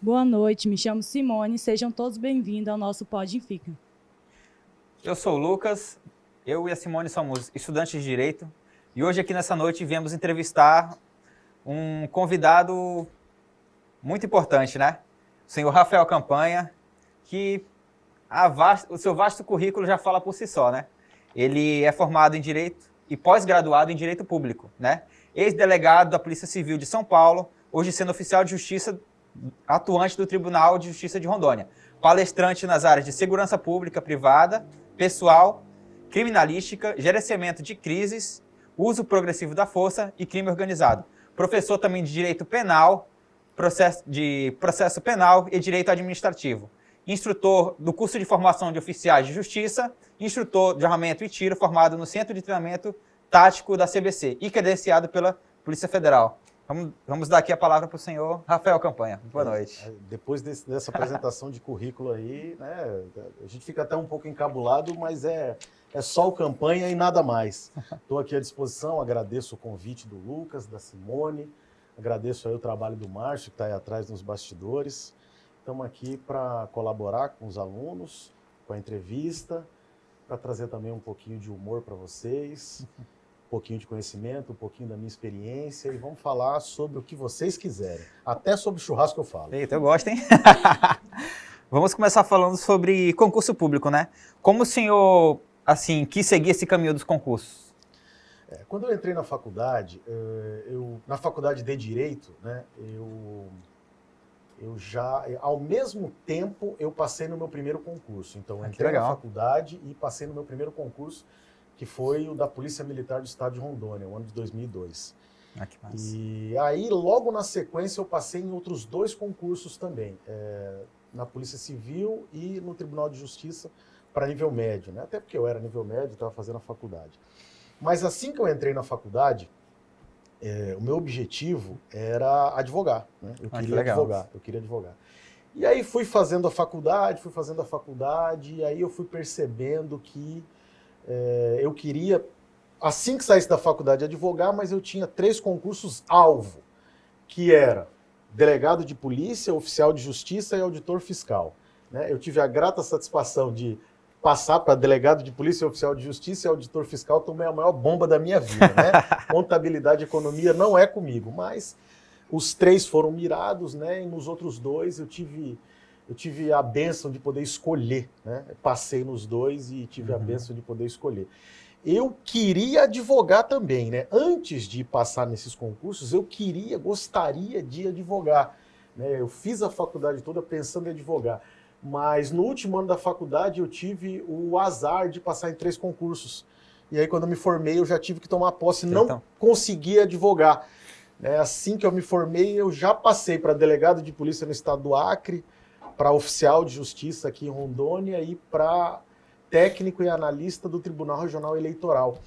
Boa noite, me chamo Simone, sejam todos bem-vindos ao nosso Pode Fica. Eu sou o Lucas, eu e a Simone somos estudantes de Direito e hoje aqui nessa noite viemos entrevistar um convidado muito importante, né? O senhor Rafael Campanha, que o seu vasto currículo já fala por si só, né? Ele é formado em Direito e pós-graduado em Direito Público, né? Ex-delegado da Polícia Civil de São Paulo, hoje sendo oficial de Justiça atuante do Tribunal de Justiça de Rondônia. Palestrante nas áreas de segurança pública, privada, pessoal, criminalística, gerenciamento de crises, uso progressivo da força e crime organizado. Professor também de Direito Penal, processo penal e Direito Administrativo. Instrutor do curso de formação de oficiais de justiça, instrutor de armamento e tiro formado no Centro de Treinamento Tático da CBC e credenciado pela Polícia Federal. Vamos dar aqui a palavra para o senhor Rafael Campanha. Boa noite. Depois dessa apresentação de currículo aí, né, a gente fica até um pouco encabulado, mas é só o Campanha e nada mais. Estou aqui à disposição, agradeço o convite do Lucas, da Simone, agradeço aí o trabalho do Márcio, que está aí atrás nos bastidores. Estamos aqui para colaborar com os alunos, com a entrevista, para trazer também um pouquinho de humor para vocês, um pouquinho de conhecimento, um pouquinho da minha experiência, e vamos falar sobre o que vocês quiserem. Até sobre churrasco eu falo. Eita, eu gosto, hein? Vamos começar falando sobre concurso público, né? Como o senhor, assim, quis seguir esse caminho dos concursos? Quando eu entrei na faculdade, na faculdade de Direito, né, eu já, ao mesmo tempo, eu passei no meu primeiro concurso. Então, eu entrei na faculdade e passei no meu primeiro concurso, que foi o da Polícia Militar do Estado de Rondônia, o ano de 2002. Que massa. E aí, logo na sequência, eu passei em outros 2 concursos também, na Polícia Civil e no Tribunal de Justiça para nível médio, né? Até porque eu era nível médio, estava fazendo a faculdade. Mas assim que eu entrei na faculdade, o meu objetivo era advogar, né? Eu queria advogar. E aí fui fazendo a faculdade, e aí eu fui percebendo que eu queria, assim que saísse da faculdade, advogar, mas eu tinha 3 concursos-alvo, que era delegado de polícia, oficial de justiça e auditor fiscal, né? Eu tive a grata satisfação de passar para delegado de polícia, oficial de justiça e auditor fiscal, tomei a maior bomba da minha vida, né? Contabilidade e economia não é comigo, mas os 3 foram mirados, né? E nos outros 2 eu tive a bênção de poder escolher, né? Passei nos 2 e tive a bênção de poder escolher. Eu queria advogar também, né? Antes de passar nesses concursos, eu gostaria de advogar, né? Eu fiz a faculdade toda pensando em advogar, mas no último ano da faculdade eu tive o azar de passar em 3 concursos. E aí quando eu me formei eu já tive que tomar posse, não consegui advogar. Assim que eu me formei eu já passei para delegado de polícia no estado do Acre, para oficial de justiça aqui em Rondônia e para técnico e analista do Tribunal Regional Eleitoral.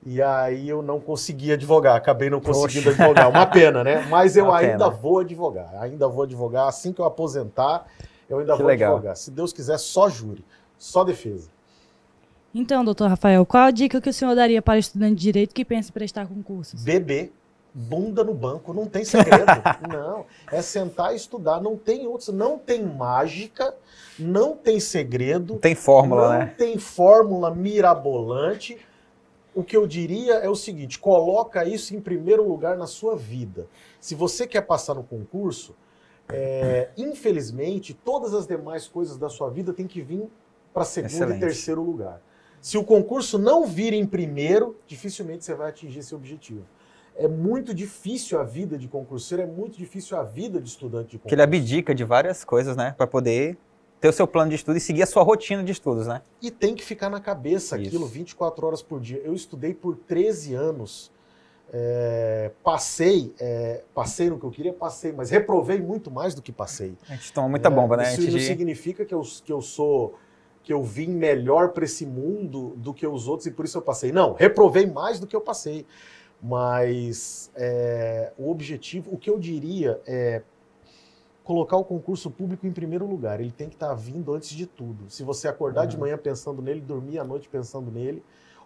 E aí eu não consegui advogar, acabei não conseguindo advogar. Uma pena, né? Mas eu ainda vou advogar, assim que eu aposentar, eu ainda vou advogar. Se Deus quiser, só júri, só defesa. Então, doutor Rafael, qual a dica que o senhor daria para estudante de Direito que pensa em prestar concursos? Beber. Bunda no banco, não tem segredo. Não, é sentar e estudar, não tem outros, não tem mágica, não tem segredo. Não tem fórmula, né? Não tem fórmula mirabolante. O que eu diria é o seguinte, coloca isso em primeiro lugar na sua vida. Se você quer passar no concurso, infelizmente, todas as demais coisas da sua vida têm que vir para segundo e terceiro lugar. Se o concurso não vir em primeiro, dificilmente você vai atingir esse objetivo. É muito difícil a vida de concurseiro, é muito difícil a vida de estudante de concurso. Porque ele abdica de várias coisas, né? Para poder ter o seu plano de estudo e seguir a sua rotina de estudos, né? E tem que ficar na cabeça aquilo 24 horas por dia. Eu estudei por 13 anos, passei no que eu queria, mas reprovei muito mais do que passei. A gente toma muita bomba, né? Isso não significa que eu vim melhor para esse mundo do que os outros e por isso eu passei. Não, reprovei mais do que eu passei. Mas o objetivo, o que eu diria é colocar o concurso público em primeiro lugar. Ele tem que estar vindo antes de tudo. Se você acordar de manhã pensando nele, dormir à noite pensando nele,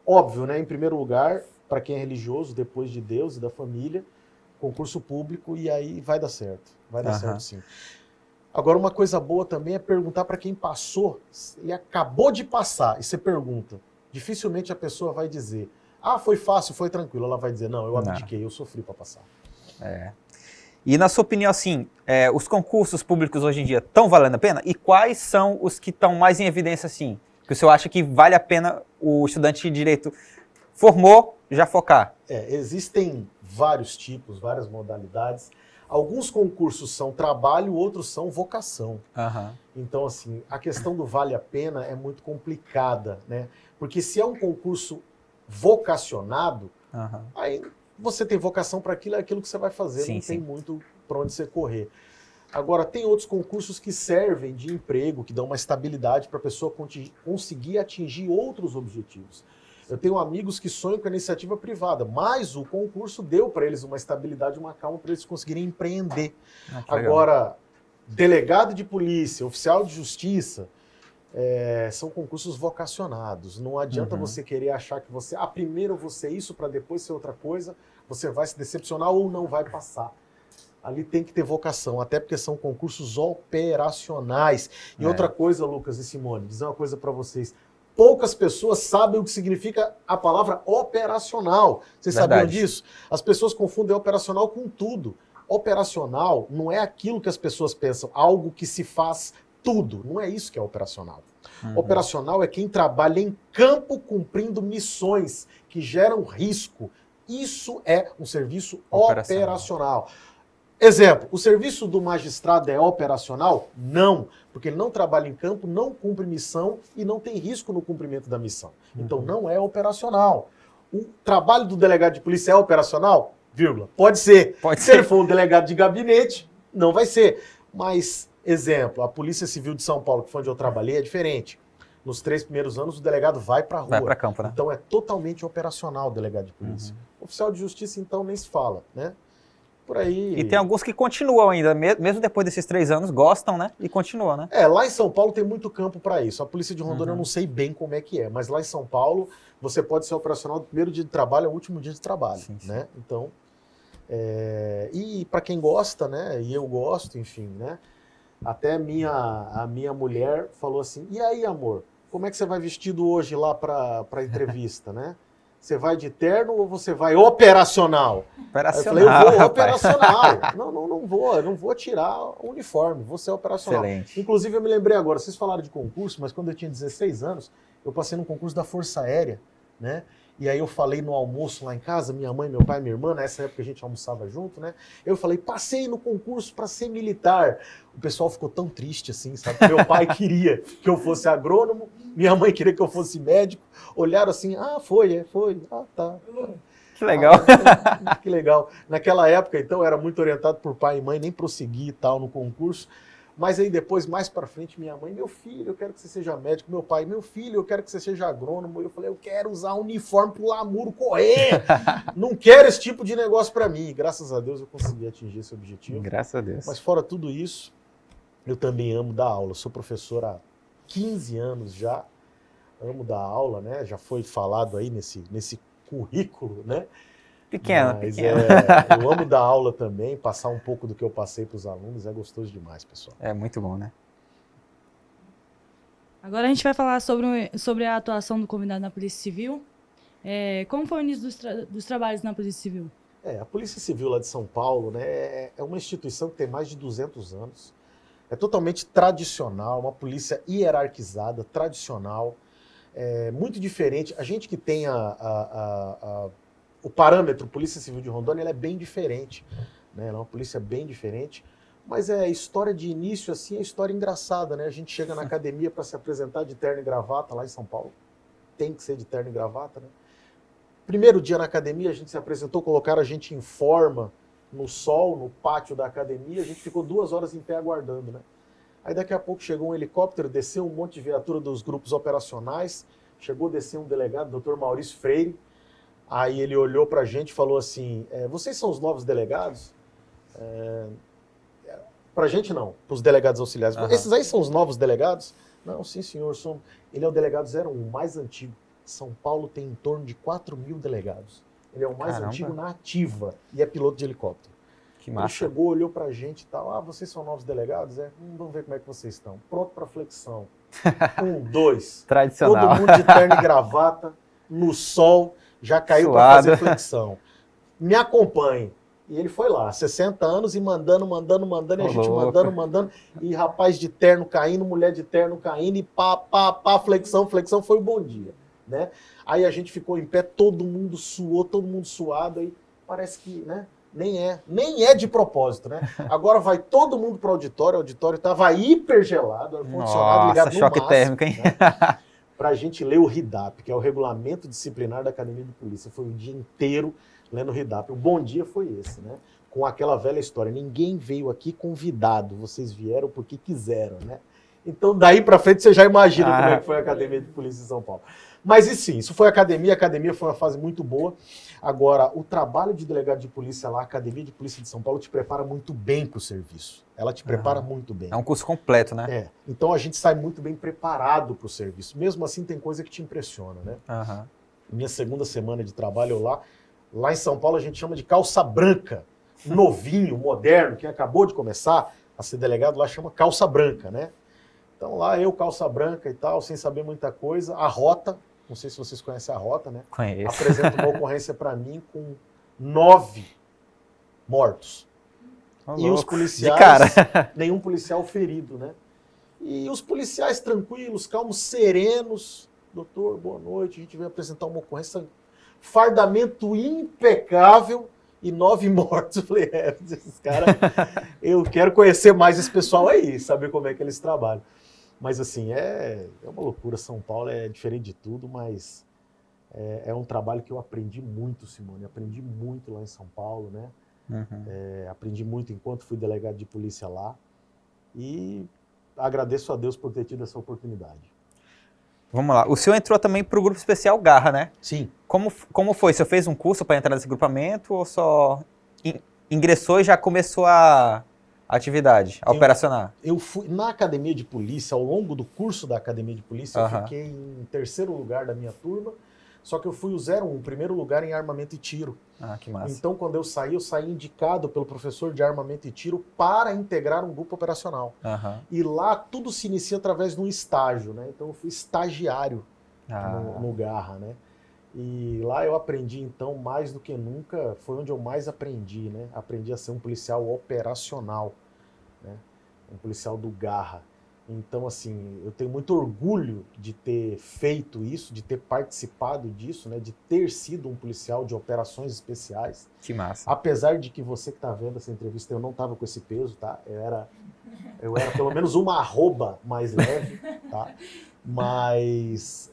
óbvio, né? Em primeiro lugar, para quem é religioso, depois de Deus e da família, concurso público, e aí vai dar certo. Vai dar certo, sim. Agora, uma coisa boa também é perguntar para quem passou, ele acabou de passar, e você pergunta. Dificilmente a pessoa vai dizer, foi fácil, foi tranquilo. Ela vai dizer, não, eu abdiquei, eu sofri para passar. E na sua opinião, assim, os concursos públicos hoje em dia estão valendo a pena? E quais são os que estão mais em evidência, assim? Que o senhor acha que vale a pena o estudante de direito formou, já focar? Existem vários tipos, várias modalidades. Alguns concursos são trabalho, outros são vocação. Então, assim, a questão do vale a pena é muito complicada, né? Porque se é um concurso vocacionado, aí você tem vocação para aquilo, é aquilo que você vai fazer, não tem muito para onde você correr. Agora, tem outros concursos que servem de emprego, que dão uma estabilidade para a pessoa conseguir atingir outros objetivos. Eu tenho amigos que sonham com a iniciativa privada, mas o concurso deu para eles uma estabilidade, uma calma para eles conseguirem empreender. Agora, delegado de polícia, oficial de justiça, são concursos vocacionados. Não adianta você querer achar que você, primeiro eu vou ser isso para depois ser outra coisa, você vai se decepcionar ou não vai passar. Ali tem que ter vocação, até porque são concursos operacionais. E outra coisa, Lucas e Simone, dizer uma coisa para vocês. Poucas pessoas sabem o que significa a palavra operacional. Vocês sabiam disso? As pessoas confundem operacional com tudo. Operacional não é aquilo que as pessoas pensam, algo que se faz tudo. Não é isso que é operacional. Operacional é quem trabalha em campo cumprindo missões que geram risco. Isso é um serviço operacional. Exemplo, o serviço do magistrado é operacional? Não, porque ele não trabalha em campo, não cumpre missão e não tem risco no cumprimento da missão. Então não é operacional. O trabalho do delegado de polícia é operacional? Vírgula. Pode ser. Se ele for um delegado de gabinete, não vai ser. Mas, exemplo, a Polícia Civil de São Paulo, que foi onde eu trabalhei, é diferente. Nos 3 primeiros anos, o delegado vai para a rua. Vai para campo, né? Então é totalmente operacional o delegado de polícia. Oficial de justiça, então, nem se fala, né? Por aí. E tem alguns que continuam ainda, mesmo depois desses 3 anos, gostam, né? E continuam, né? Lá em São Paulo tem muito campo para isso. A Polícia de Rondônia eu não sei bem como é que é, mas lá em São Paulo você pode ser operacional do primeiro dia de trabalho ao último dia de trabalho, né? Então, e para quem gosta, né? E eu gosto, enfim, né? Até a minha mulher falou assim, e aí, amor, como é que você vai vestido hoje lá para entrevista, né? Você vai de terno ou você vai operacional? Operacional. Eu falei, eu vou operacional. não vou tirar o uniforme, vou ser operacional. Excelente. Inclusive, eu me lembrei agora, vocês falaram de concurso, mas quando eu tinha 16 anos, eu passei num concurso da Força Aérea, né? E aí eu falei no almoço lá em casa, minha mãe, meu pai, minha irmã, nessa época a gente almoçava junto, né? Eu falei, passei no concurso para ser militar. O pessoal ficou tão triste assim, sabe? Meu pai queria que eu fosse agrônomo, minha mãe queria que eu fosse médico. Olharam assim, foi. Tá. Que legal. Que legal. Naquela época, então, eu era muito orientado por pai e mãe, nem prossegui e tal no concurso. Mas aí depois, mais pra frente, minha mãe, meu filho, eu quero que você seja médico. Meu pai, meu filho, eu quero que você seja agrônomo. Eu falei, eu quero usar uniforme, pular muro, correr. Não quero esse tipo de negócio pra mim. E, graças a Deus eu consegui atingir esse objetivo. Graças a Deus. Mas fora tudo isso, eu também amo dar aula. Eu sou professor há 15 anos já. Amo dar aula, né? Já foi falado aí nesse currículo, né? Pequeno. Eu amo dar aula também, passar um pouco do que eu passei para os alunos, é gostoso demais, pessoal. É muito bom, né? Agora a gente vai falar sobre a atuação do convidado na Polícia Civil. Como foi o início dos trabalhos na Polícia Civil? A Polícia Civil lá de São Paulo, né, é uma instituição que tem mais de 200 anos. É totalmente tradicional, uma polícia hierarquizada, tradicional, muito diferente. A gente que tem o parâmetro Polícia Civil de Rondônia, ela é bem diferente, né? Ela é uma polícia bem diferente, mas a história de início assim é história engraçada, né? A gente chega na academia para se apresentar de terno e gravata lá em São Paulo, tem que ser de terno e gravata, né? Primeiro dia na academia a gente se apresentou, colocaram a gente em forma no sol, no pátio da academia, a gente ficou 2 horas em pé aguardando, né? Aí daqui a pouco chegou um helicóptero, desceu um monte de viatura dos grupos operacionais, chegou a descer um delegado, Dr. Maurício Freire. Aí ele olhou para a gente e falou assim, vocês são os novos delegados? Para a gente não, para os delegados auxiliares. Esses aí são os novos delegados? Não, sim senhor, ele é o delegado 01, o mais antigo. São Paulo tem em torno de 4.000 delegados. Ele é o mais antigo na ativa e é piloto de helicóptero. Que Ele massa. chegou, olhou pra gente e tal. Vocês são novos delegados? Vamos ver como é que vocês estão. Pronto pra flexão. 1, 2. Todo Tradicional. mundo de terno e gravata, no sol, já caiu pra Suado. fazer flexão. Me acompanhe. E ele foi lá, 60 anos e mandando, e a gente louco. mandando. E rapaz de terno caindo, mulher de terno caindo, e pá, flexão, foi um bom dia, né? Aí a gente ficou em pé, todo mundo suou, todo mundo suado, aí parece que, né? Nem é de propósito, né? Agora vai todo mundo para o auditório tava hiper gelado, ar-condicionado ligado Nossa, no choque máximo, térmico, hein? né? Para a gente ler o RIDAP, que é o Regulamento Disciplinar da Academia de Polícia. Foi o dia inteiro lendo o RIDAP. O bom dia foi esse, né? Com aquela velha história, ninguém veio aqui convidado, vocês vieram porque quiseram, né? Então daí para frente você já imagina como é que foi a Academia de Polícia em São Paulo. Mas e sim, isso foi a academia foi uma fase muito boa. Agora, o trabalho de delegado de polícia lá, a Academia de Polícia de São Paulo te prepara muito bem para o serviço. Ela te prepara muito bem. É um curso completo, né? É, então a gente sai muito bem preparado para o serviço. Mesmo assim, tem coisa que te impressiona, né? Aham. Minha segunda semana de trabalho lá em São Paulo a gente chama de calça branca. Novinho, moderno, quem acabou de começar a ser delegado lá chama calça branca, né? Então lá eu, calça branca e tal, sem saber muita coisa. A rota, não sei se vocês conhecem a rota, né? Conheço. Apresenta uma ocorrência para mim com 9 mortos. Ô, E os louco. policiais, De cara. nenhum policial ferido, né? E os policiais tranquilos, calmos, serenos. Doutor, boa noite, a gente veio apresentar uma ocorrência, fardamento impecável e 9 mortos. Eu falei, esses caras, eu quero conhecer mais esse pessoal aí, saber como é que eles trabalham. Mas assim, é uma loucura. São Paulo é diferente de tudo, mas é um trabalho que eu aprendi muito, Simone. Aprendi muito lá em São Paulo, né? Uhum. Aprendi muito enquanto fui delegado de polícia lá. E agradeço a Deus por ter tido essa oportunidade. Vamos lá. O senhor entrou também para o grupo especial Garra, né? Sim. Como foi? Você fez um curso para entrar nesse grupamento ou só ingressou e já começou a atividade, a operacionar? Eu fui na academia de polícia, ao longo do curso da academia de polícia, eu Aham. fiquei em 3º lugar da minha turma, só que eu fui o 01, primeiro lugar em armamento e tiro. Ah, que massa. Então, quando eu saí indicado pelo professor de armamento e tiro para integrar um grupo operacional. Aham. E lá tudo se inicia através de um estágio, né? Então eu fui estagiário Ah, no Garra, né? E lá eu aprendi, então, mais do que nunca, foi onde eu mais aprendi, né? Aprendi a ser um policial operacional, né? Um policial do Garra. Então, assim, eu tenho muito orgulho de ter feito isso, de ter participado disso, né? De ter sido um policial de operações especiais. que massa. Apesar de que você que está vendo essa entrevista, eu não estava com esse peso, tá? Eu era pelo menos uma arroba mais leve, tá? Mas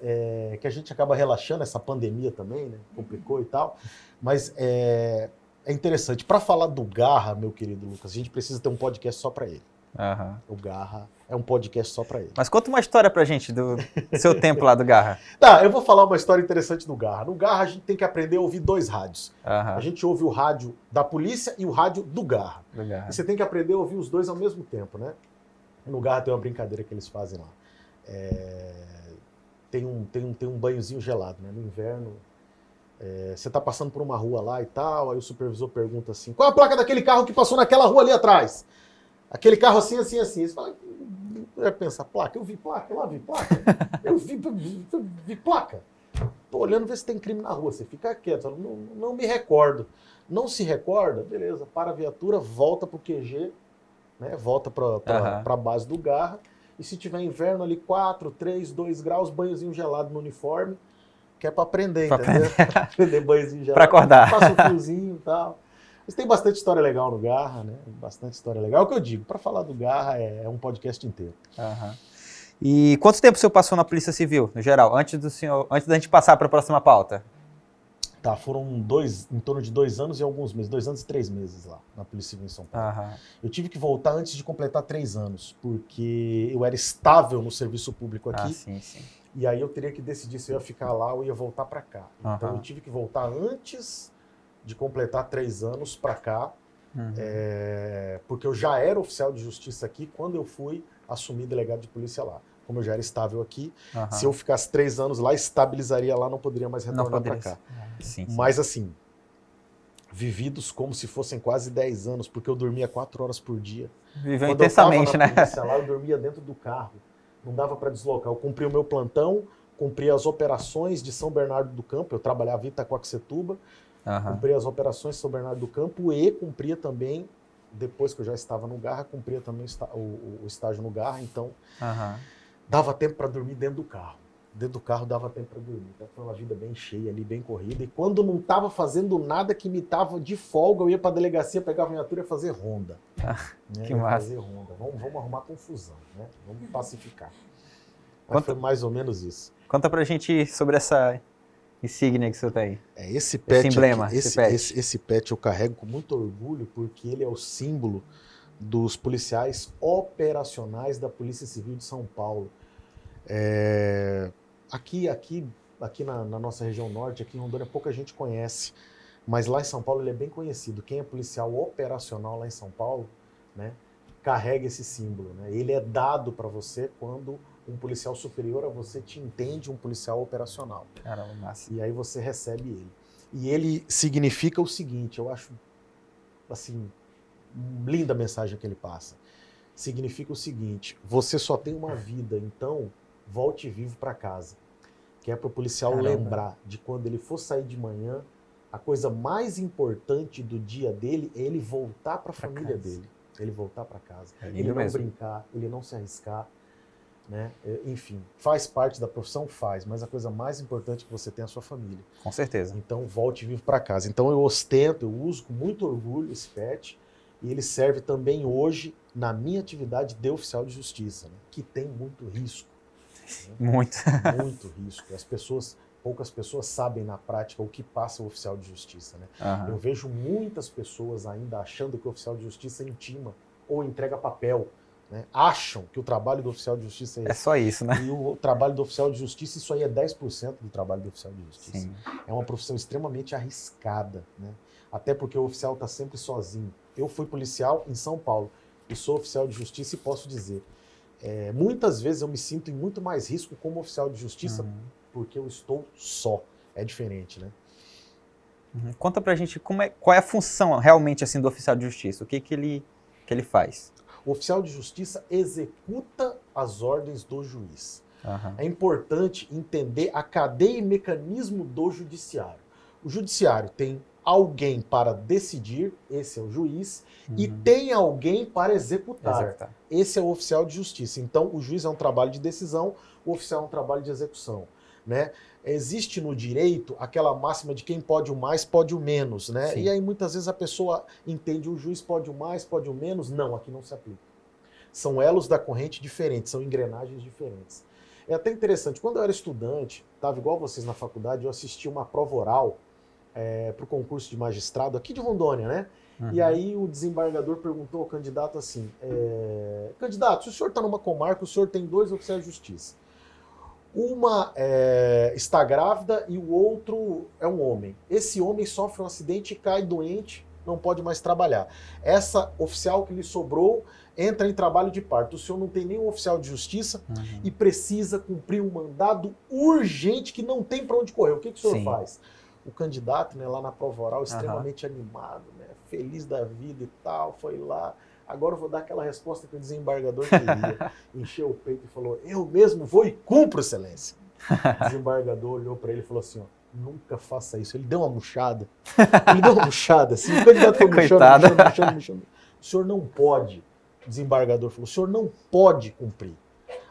que a gente acaba relaxando, essa pandemia também, né? Complicou e tal. Mas é interessante. Para falar do Garra, meu querido Lucas, a gente precisa ter um podcast só para ele. Aham. O Garra é um podcast só para ele. Mas conta uma história pra gente do seu tempo lá do Garra. Tá, eu vou falar uma história interessante do Garra. No Garra a gente tem que aprender a ouvir 2 rádios. Aham. A gente ouve o rádio da polícia e o rádio do Garra. Do Garra. E você tem que aprender a ouvir os 2 ao mesmo tempo, né? No Garra tem uma brincadeira que eles fazem lá. Tem um banhozinho gelado, né? No inverno, você tá passando por uma rua lá e tal, aí o supervisor pergunta assim, qual é a placa daquele carro que passou naquela rua ali atrás? Aquele carro assim, assim, assim. Você fala, vai pensar, placa, eu vi placa, lá vi placa, eu vi placa. Tô olhando ver se tem crime na rua, você fica quieto, não me recordo. Não se recorda? Beleza, para a viatura, volta pro QG, né? Volta para a base do Garra. E se tiver inverno ali, 4, 3, 2 graus, banhozinho gelado no uniforme, que é para aprender, entendeu? Aprender banhozinho gelado. Para acordar. Passa um fiozinho e tal. Mas tem bastante história legal no Garra, né? Bastante história legal. É o que eu digo, para falar do Garra é um podcast inteiro. Aham. E quanto tempo o senhor passou na Polícia Civil, no geral, antes da gente passar para a próxima pauta? Tá, foram em torno de 2 anos e alguns meses, 2 anos e 3 meses lá na Polícia Civil em São Paulo. Aham. Eu tive que voltar antes de completar 3 anos, porque eu era estável no serviço público aqui. Ah, sim, sim. E aí eu teria que decidir se eu ia ficar lá ou ia voltar para cá. Então eu tive que voltar antes de completar 3 anos para cá, porque eu já era oficial de justiça aqui quando eu fui assumir delegado de polícia lá. Como eu já era estável aqui, se eu ficasse 3 anos lá, estabilizaria lá, não poderia mais retornar para cá. Sim, sim. Mas assim, vividos como se fossem quase 10 anos, porque eu dormia 4 horas por dia. Viveu Quando eu tava intensamente, na né? polícia lá, eu dormia dentro do carro. Não dava para deslocar. Eu cumpria o meu plantão, cumpria as operações de São Bernardo do Campo. Eu trabalhava em Itacoaxetuba, cumpria as operações de São Bernardo do Campo e cumpria também, depois que eu já estava no Garra, cumpria também o estágio no Garra. Então, dava tempo para dormir dentro do carro. Dentro do carro dava tempo para dormir. Então, foi uma vida bem cheia ali, bem corrida. E quando não estava fazendo nada que me tava de folga, eu ia para a delegacia, pegava a viatura e ia fazer ronda. Que massa. Fazer ronda. Vamos arrumar confusão, né? Vamos pacificar. Mas foi mais ou menos isso. Conta pra gente sobre essa insígnia que você tem. Esse pet, emblema, aqui, esse pet eu carrego com muito orgulho, porque ele é o símbolo dos policiais operacionais da Polícia Civil de São Paulo. Aqui na nossa região norte, aqui em Rondônia, pouca gente conhece, mas lá em São Paulo ele é bem conhecido. Quem é policial operacional lá em São Paulo, né, carrega esse símbolo, né? Ele é dado para você quando um policial superior a você te entende um policial operacional. Caramba, massa. E aí você recebe ele. E ele significa o seguinte, eu acho, assim, linda a mensagem que ele passa. Significa o seguinte, você só tem uma vida, então volte vivo para casa. Que é para o policial lembrar de quando ele for sair de manhã, a coisa mais importante do dia dele é ele voltar para a família dele. Ele voltar para casa. Ele não brincar, ele não se arriscar. Né? Enfim, faz parte da profissão? Faz, mas a coisa mais importante é que você tem a sua família. Com certeza. Então volte vivo para casa. Então eu ostento, eu uso com muito orgulho esse pet e ele serve também hoje na minha atividade de oficial de justiça, né? Que tem muito risco. Né? Muito risco. Poucas pessoas sabem na prática o que passa o oficial de justiça. Né? Eu vejo muitas pessoas ainda achando que o oficial de justiça intima ou entrega papel. Né? Acham que o trabalho do oficial de justiça é só isso, né? E o trabalho do oficial de justiça, isso aí é 10% do trabalho do oficial de justiça. Sim. É uma profissão extremamente arriscada, né? Até porque o oficial está sempre sozinho. Eu fui policial em São Paulo e sou oficial de justiça e posso dizer, muitas vezes eu me sinto em muito mais risco como oficial de justiça porque eu estou só. É diferente, né? Conta pra gente qual é a função realmente assim do oficial de justiça, o que ele faz? O oficial de justiça executa as ordens do juiz. É importante entender a cadeia e mecanismo do judiciário. O judiciário tem alguém para decidir, esse é o juiz, e tem alguém para executar. Esse é o oficial de justiça. Então, o juiz é um trabalho de decisão, o oficial é um trabalho de execução. Né? Existe no direito aquela máxima de quem pode o mais, pode o menos, né? E aí muitas vezes a pessoa entende o juiz pode o mais, pode o menos. Não, aqui não se aplica. São elos da corrente diferentes, são engrenagens diferentes. É até interessante, quando eu era estudante, estava igual vocês na faculdade, eu assisti uma prova oral para o concurso de magistrado aqui de Rondônia, né? E aí o desembargador perguntou ao candidato assim, candidato, se o senhor está numa comarca, o senhor tem 2 oficiais de justiça. Uma está grávida e o outro é um homem. Esse homem sofre um acidente e cai doente, não pode mais trabalhar. Essa oficial que lhe sobrou entra em trabalho de parto. O senhor não tem nenhum oficial de justiça e precisa cumprir um mandado urgente que não tem para onde correr. O que o senhor faz? O candidato, né, lá na prova oral, extremamente animado, né, feliz da vida e tal, foi lá. Agora eu vou dar aquela resposta que o desembargador queria. Encheu o peito e falou, eu mesmo vou e cumpro, excelência. O desembargador olhou para ele e falou assim, ó, nunca faça isso. Ele deu uma murchada. Ele deu uma murchada, assim. O candidato foi murchando. O senhor não pode. O desembargador falou, o senhor não pode cumprir.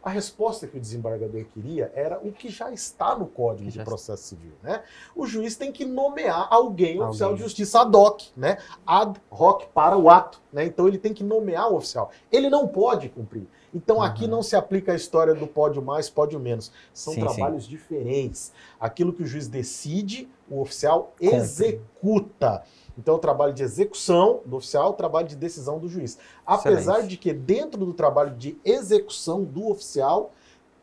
A resposta que o desembargador queria era o que já está no Código de Processo Civil, né? O juiz tem que nomear alguém, oficial de justiça ad hoc, né? Ad hoc para o ato, né? Então ele tem que nomear o oficial. Ele não pode cumprir. Então aqui não se aplica a história do pode o mais, pode o menos. São trabalhos diferentes. Aquilo que o juiz decide, o oficial executa. Então, o trabalho de execução do oficial, o trabalho de decisão do juiz. Apesar de que dentro do trabalho de execução do oficial,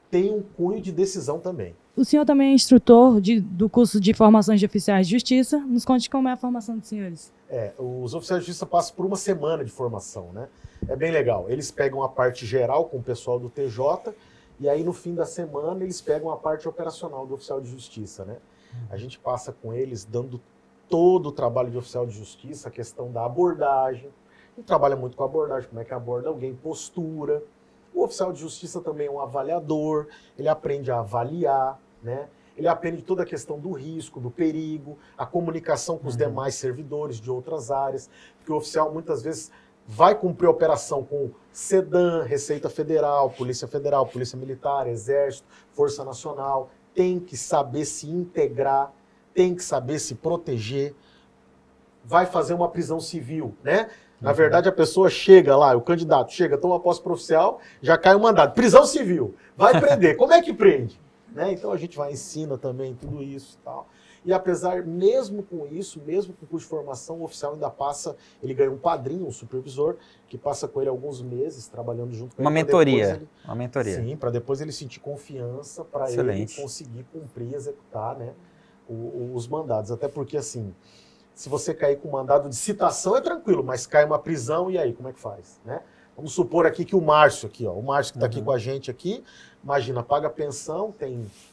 tem um cunho de decisão também. O senhor também é instrutor do curso de formações de oficiais de justiça. Nos conte como é a formação dos senhores. Os oficiais de justiça passam por uma semana de formação, né? É bem legal. Eles pegam a parte geral com o pessoal do TJ e aí no fim da semana eles pegam a parte operacional do oficial de justiça, né? A gente passa com eles dando todo o trabalho de oficial de justiça, a questão da abordagem. Ele trabalha muito com a abordagem, como é que aborda alguém, postura. O oficial de justiça também é um avaliador, ele aprende a avaliar, né? Ele aprende toda a questão do risco, do perigo, a comunicação com os demais servidores de outras áreas, porque o oficial muitas vezes vai cumprir a operação com SEDAM, Receita Federal, Polícia Militar, Exército, Força Nacional, tem que saber se integrar, tem que saber se proteger, vai fazer uma prisão civil, né? Na verdade, a pessoa chega lá, o candidato chega, toma posse pro oficial, já cai o mandado. Prisão civil, vai prender. Como é que prende? Né? Então a gente vai ensina também tudo isso e tal. E apesar, mesmo com isso, mesmo com o curso de formação, o oficial ainda passa, ele ganha um padrinho, um supervisor, que passa com ele alguns meses, trabalhando junto com Uma ele. mentoria. Uma mentoria. Sim, para depois ele sentir confiança, para ele conseguir cumprir, executar, né, os mandados. Até porque, assim, se você cair com mandado de citação é tranquilo, mas cai uma prisão e aí, como é que faz? Né? Vamos supor aqui que o Márcio aqui, ó, o Márcio que está aqui com a gente aqui, imagina, paga pensão,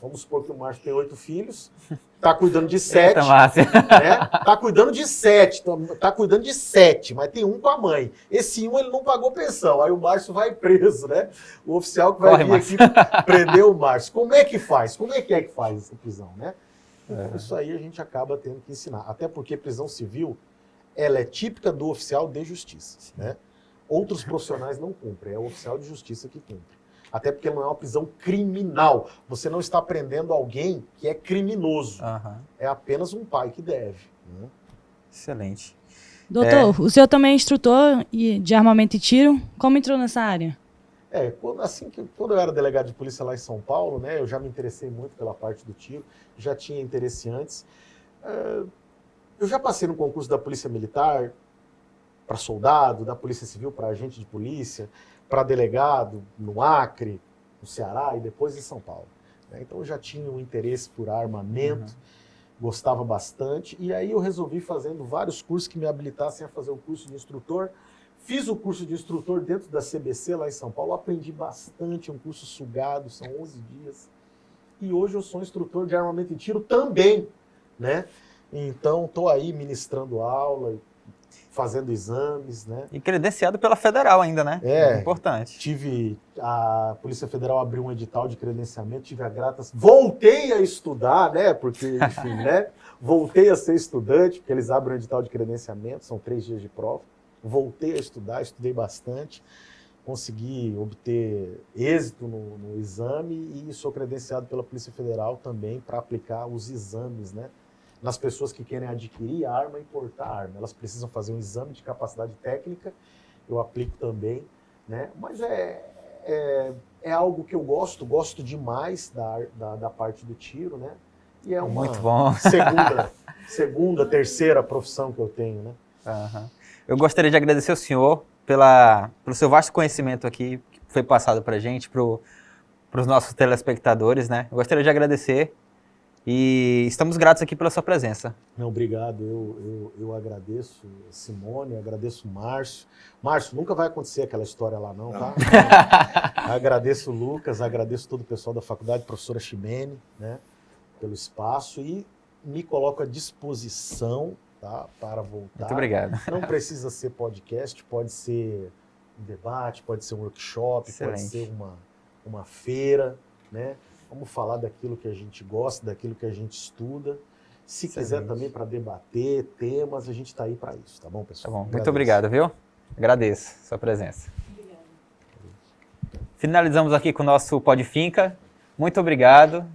vamos supor que o Márcio tem 8 filhos, está cuidando de 7, né? Tá cuidando de 7, tá cuidando de 7, mas tem um com a mãe. Esse um ele não pagou pensão, aí o Márcio vai preso, né? O oficial que vai vir aqui prender o Márcio. Como é que faz? Como é que faz essa prisão, né? Então, isso aí a gente acaba tendo que ensinar. Até porque prisão civil, ela é típica do oficial de justiça, né? Outros profissionais não cumprem, é o oficial de justiça que cumpre. Até porque não é uma prisão criminal. Você não está prendendo alguém que é criminoso. É apenas um pai que deve. Né? Excelente. Doutor, o senhor também é instrutor de armamento e tiro. Como entrou nessa área? Quando eu era delegado de polícia lá em São Paulo, né, eu já me interessei muito pela parte do tiro, já tinha interesse antes. Eu já passei no concurso da Polícia Militar para soldado, da Polícia Civil para agente de polícia, para delegado no Acre, no Ceará e depois em São Paulo. Então eu já tinha um interesse por armamento, gostava bastante, e aí eu resolvi fazendo vários cursos que me habilitassem a fazer o curso de instrutor. Fiz o curso de instrutor dentro da CBC lá em São Paulo, aprendi bastante, é um curso sugado, são 11 dias. E hoje eu sou instrutor de armamento e tiro também, né? Então estou aí ministrando aula, fazendo exames, né? E credenciado pela Federal ainda, né? É importante. A Polícia Federal abriu um edital de credenciamento, tive a grata... Voltei a estudar, né? Porque, enfim, né? Voltei a ser estudante, porque eles abrem um edital de credenciamento, são 3 dias de prova. Voltei a estudar, estudei bastante, consegui obter êxito no exame e sou credenciado pela Polícia Federal também para aplicar os exames, né? Nas pessoas que querem adquirir arma e portar arma. Elas precisam fazer um exame de capacidade técnica, eu aplico também, né? Mas é algo que eu gosto demais da parte do tiro, né? E é uma muito bom. segunda, terceira profissão que eu tenho, né? Eu gostaria de agradecer ao senhor pelo seu vasto conhecimento aqui, que foi passado para a gente, para os nossos telespectadores, né? Eu gostaria de agradecer. E estamos gratos aqui pela sua presença. Não, obrigado. Eu agradeço Simone, agradeço Márcio. Márcio, nunca vai acontecer aquela história lá não, tá? Agradeço o Lucas, agradeço todo o pessoal da faculdade, professora Ximene, né, pelo espaço e me coloco à disposição, tá, para voltar. Muito obrigado. Não precisa ser podcast, pode ser um debate, pode ser um workshop, Excelente. Pode ser uma feira, né? Vamos falar daquilo que a gente gosta, daquilo que a gente estuda. Se quiser também para debater temas, a gente está aí para isso, tá bom, pessoal? Tá bom. Muito obrigado, viu? Agradeço a sua presença. Obrigado. Finalizamos aqui com o nosso Pod Finca. Muito obrigado.